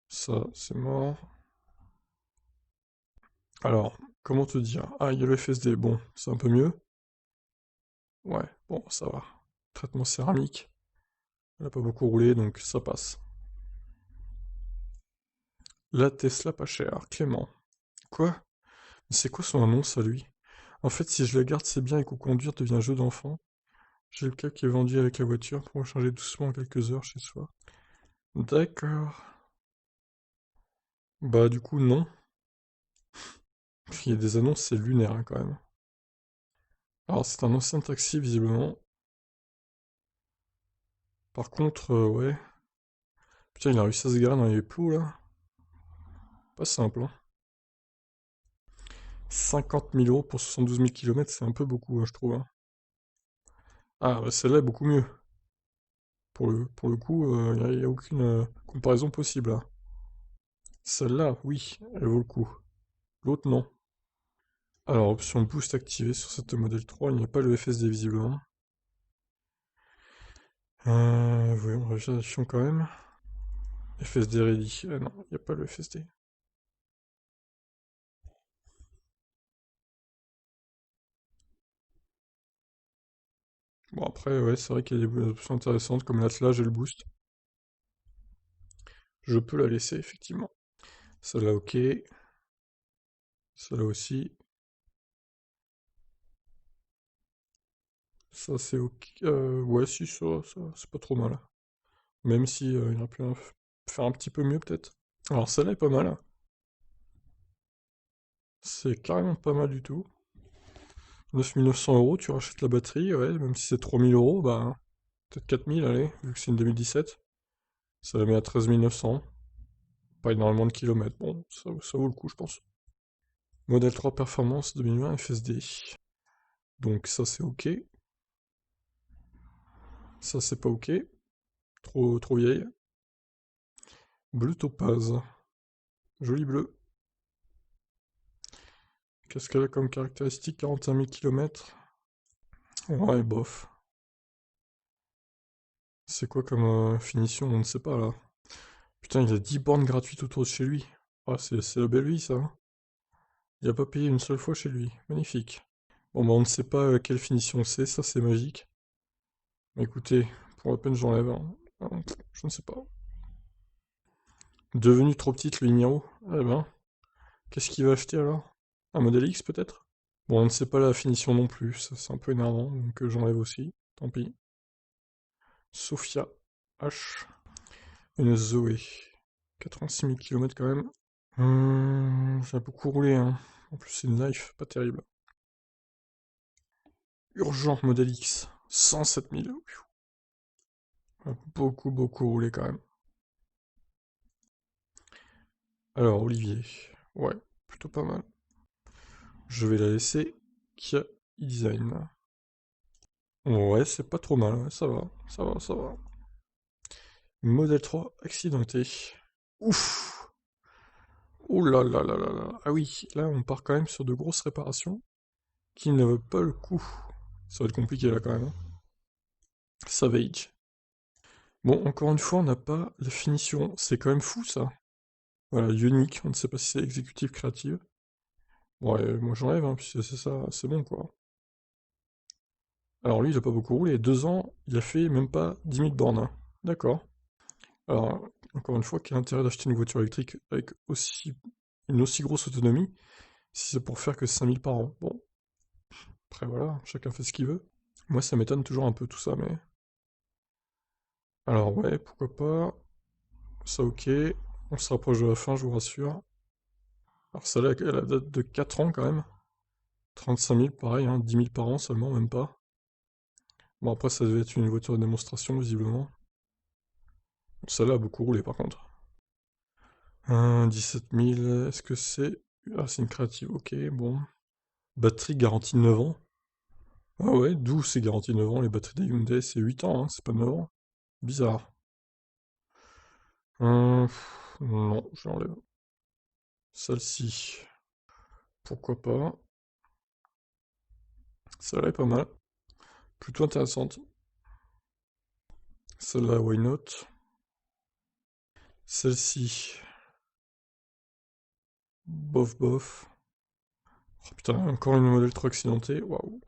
Ça, c'est mort. Alors, comment te dire? Ah, il y a le FSD, bon, c'est un peu mieux. Ouais, bon, ça va. Traitement céramique. Elle a pas beaucoup roulé, donc ça passe. La Tesla pas chère, Clément. Quoi? Mais c'est quoi son annonce à lui? En fait, si je la garde, c'est bien et conduire devient un jeu d'enfant. J'ai le cas qui est vendu avec la voiture pour changer doucement en quelques heures chez soi. D'accord. Bah du coup non. Il y a des annonces, c'est lunaire hein, quand même. Alors c'est un ancien taxi visiblement. Par contre, ouais. Putain, il a réussi à se garer dans les plots là. Pas simple, hein. 50 000 euros pour 72 000 km, c'est un peu beaucoup, hein, je trouve, hein. Ah, bah, celle-là est beaucoup mieux. Pour le coup, il n'y a aucune comparaison possible, là. Celle-là, oui, elle vaut le coup. L'autre, non. Alors, option boost activée sur cette modèle 3, il n'y a pas le FSD visiblement. Voyons, vérifions quand même. FSD ready. Ah non, il n'y a pas le FSD. Bon, après, ouais, c'est vrai qu'il y a des options intéressantes comme l'attelage et le boost. Je peux la laisser, effectivement. Celle-là, ok. Celle-là aussi. Ça, c'est ok. Ouais, si, ça c'est pas trop mal. Même si il aurait pu faire un petit peu mieux, peut-être. Alors, celle-là est pas mal. C'est carrément pas mal du tout. 9 900 €, tu rachètes la batterie, ouais, même si c'est 3 000 €, bah, peut-être 4 000, allez, vu que c'est une 2017. Ça la met à 13 900. Pas énormément de kilomètres, bon, ça vaut le coup, je pense. Modèle 3 Performance 2020 FSD. Donc ça c'est ok. Ça c'est pas ok. Trop vieille. Bleu topaz. Joli bleu. Qu'est-ce qu'elle a comme caractéristique? 41 000 km. Ouais, bof. C'est quoi comme finition? On ne sait pas là. Putain, il a 10 bornes gratuites autour de chez lui. Ah, c'est la belle vie ça, hein. Il a pas payé une seule fois chez lui. Magnifique. Bon bah on ne sait pas quelle finition c'est, ça c'est magique. Mais écoutez, pour la peine j'enlève, hein. Je ne sais pas. Devenu trop petite le Niro? Eh ben, qu'est-ce qu'il va acheter alors? Un modèle X peut-être? Bon, on ne sait pas la finition non plus, ça c'est un peu énervant, donc j'enlève aussi, tant pis. Sophia H. Une Zoé. 86 000 km quand même. Ça a beaucoup roulé, hein. En plus c'est une life, pas terrible. Urgent modèle X. 107 000. Beaucoup roulé quand même. Alors, Olivier. Ouais, plutôt pas mal. Je vais la laisser Kia e-Design. Ouais, c'est pas trop mal, ouais, ça va. Modèle 3 accidenté. Ouf! Ouh là là là là là. Ah oui, là on part quand même sur de grosses réparations qui ne valent pas le coup. Ça va être compliqué là quand même, hein. Savage. Bon, encore une fois, on n'a pas la finition. C'est quand même fou ça. Voilà, unique, on ne sait pas si c'est exécutif créative. Bon, ouais, moi j'enlève, hein, puisque c'est ça, c'est bon quoi. Alors lui, il a pas beaucoup roulé. 2 ans, il a fait même pas 10 000 bornes, hein. D'accord. Alors, encore une fois, quel intérêt d'acheter une voiture électrique avec une aussi grosse autonomie si c'est pour faire que 5 000 par an? Bon, après voilà, chacun fait ce qu'il veut. Moi, ça m'étonne toujours un peu tout ça, mais... Alors ouais, pourquoi pas. Ça ok. On se rapproche de la fin, je vous rassure. Alors celle-là, elle a date de 4 ans quand même. 35 000, pareil, hein, 10 000 par an seulement, même pas. Bon, après, ça devait être une voiture de démonstration, visiblement. Celle-là a beaucoup roulé, par contre. 17 000, est-ce que c'est... Ah, c'est une créative, ok, bon. Batterie garantie 9 ans. Ah ouais, d'où c'est garantie 9 ans, les batteries des Hyundai, c'est 8 ans, hein, c'est pas 9 ans. Bizarre. Non, j'enlève. Celle-ci, pourquoi pas. Celle-là est pas mal. Plutôt intéressante. Celle-là, why not? Celle-ci, bof bof. Oh putain, encore une modèle trop accidentée. Waouh.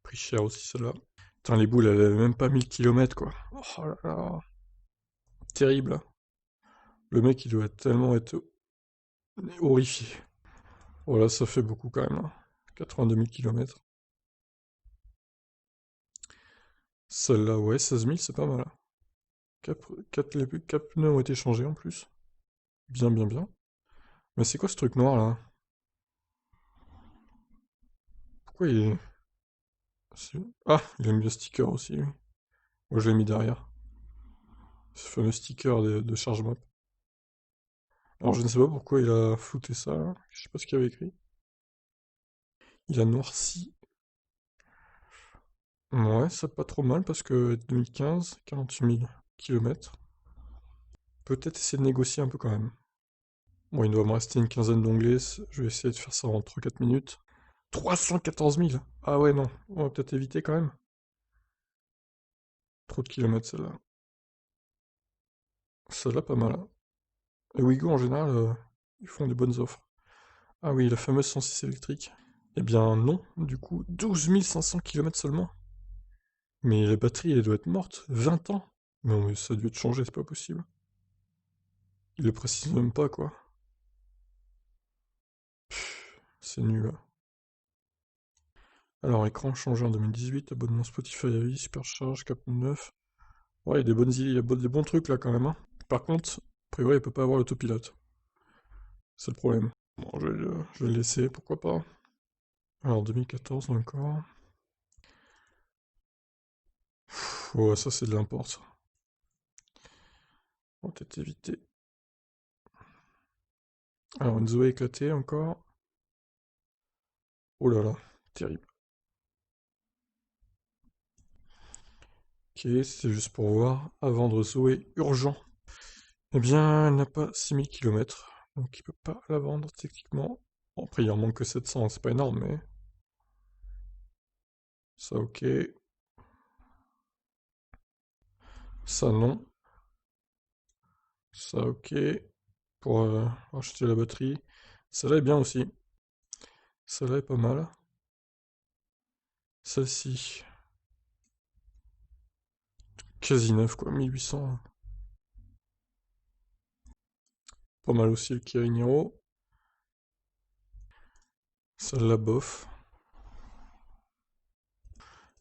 Pris cher aussi celle-là. Putain, les boules, elles avaient même pas 1000 km quoi. Oh là là. Terrible. Le mec, il doit tellement être horrifié. Voilà, ça fait beaucoup quand même, hein. 82 000 km. Celle-là, ouais, 16 000, c'est pas mal. 4 pneus ont été changés en plus. Bien. Mais c'est quoi ce truc noir là? Pourquoi il est... Ah, il a mis le sticker aussi, lui. Moi, je l'ai mis derrière. Ce fameux sticker de charge map. Alors, je ne sais pas pourquoi il a flouté ça, là. Je sais pas ce qu'il y avait écrit. Il a noirci. Ouais, c'est pas trop mal parce que 2015, 48 000 km. Peut-être essayer de négocier un peu quand même. Bon, il doit me rester une quinzaine d'onglets, je vais essayer de faire ça en 3-4 minutes. 314 000. Ah ouais, non, on va peut-être éviter quand même. Trop de kilomètres celle-là. Celle-là, pas mal, hein. Et Ouigo, en général, ils font des bonnes offres. Ah oui, la fameuse 106 électrique. Eh bien non, du coup, 12 500 km seulement. Mais la batterie, elle doit être morte. 20 ans. Non, mais ça a dû être changé, c'est pas possible. Il le précise même pas, quoi. C'est nul, là. Alors, écran changé en 2018, abonnement Spotify à vie, supercharge, cap 9. Ouais, il y a des bonnes idées, il y a des bons trucs là quand même, hein. Par contre, a priori, elle peut pas avoir l'autopilote. C'est le problème. Bon, je vais le laisser, pourquoi pas. Alors, 2014 encore. Ouais, ça c'est de l'import, ça. On va peut-être éviter. Alors, une Zoé éclatée encore. Oh là là, terrible. Ok, c'est juste pour voir. À vendre Zoé urgent. Eh bien, elle n'a pas 6000 km, donc il peut pas la vendre techniquement. Bon, après, il en manque que 700, c'est pas énorme, mais... Ça, ok. Ça, non. Ça, ok. Pour acheter la batterie. Celle-là est bien aussi. Celle-là est pas mal. Celle-ci, quasi neuf quoi, 1800. Pas mal aussi le Kia Niro. Celle-là, bof.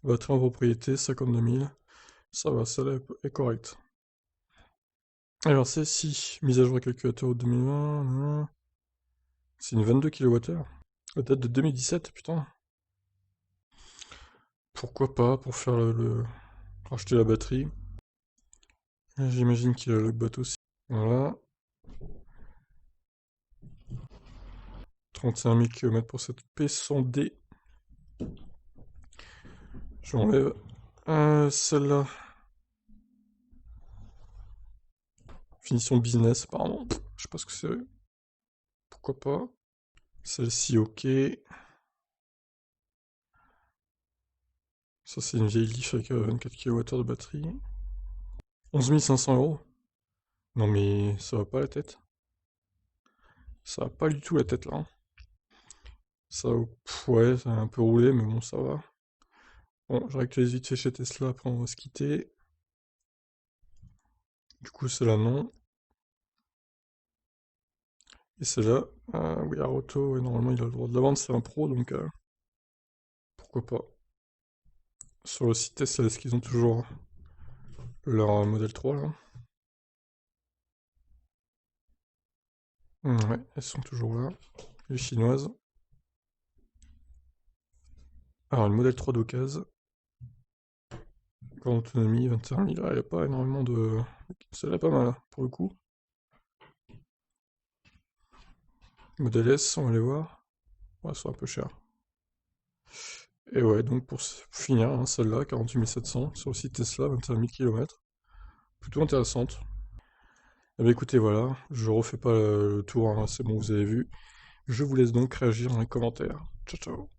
Batterie en propriété, 52 000. Ça va, celle-là est correcte. Alors, celle-ci, mise à jour calculateur au 2020. C'est une 22 kWh. Elle date de 2017, putain. Pourquoi pas, pour faire racheter la batterie. J'imagine qu'il a le logbot aussi. Voilà. 31 000 km pour cette P100D. J'enlève celle-là. Finition business, apparemment. Je sais pas ce que c'est. Pourquoi pas. Celle-ci, ok. Ça, c'est une vieille Leaf avec 24 kWh de batterie. 11 500 euros. Non, mais ça va pas la tête. Ça va pas du tout la tête là, hein. Ça, ouais, ça a un peu roulé, mais bon, ça va. Bon, je réactualise vite fait chez Tesla, après on va se quitter. Du coup, c'est là non. Et c'est là, oui, Auto, ouais, normalement il a le droit de la vendre, c'est un pro, donc pourquoi pas. Sur le site Tesla, est-ce qu'ils ont toujours leur modèle 3 là? Ouais, elles sont toujours là. Les chinoises. Alors, le modèle 3 d'occasion. Grande autonomie, 21 000. Ah, il n'y a pas énormément de. Celle-là est pas mal, hein, pour le coup. Modèle S, on va aller voir. Ouais, c'est un peu cher. Et ouais, donc pour finir, hein, celle-là, 48 700, sur le site Tesla, 21 000 km. Plutôt intéressante. Eh bien écoutez, voilà, je refais pas le tour, hein, c'est bon, vous avez vu. Je vous laisse donc réagir dans les commentaires. Ciao, ciao.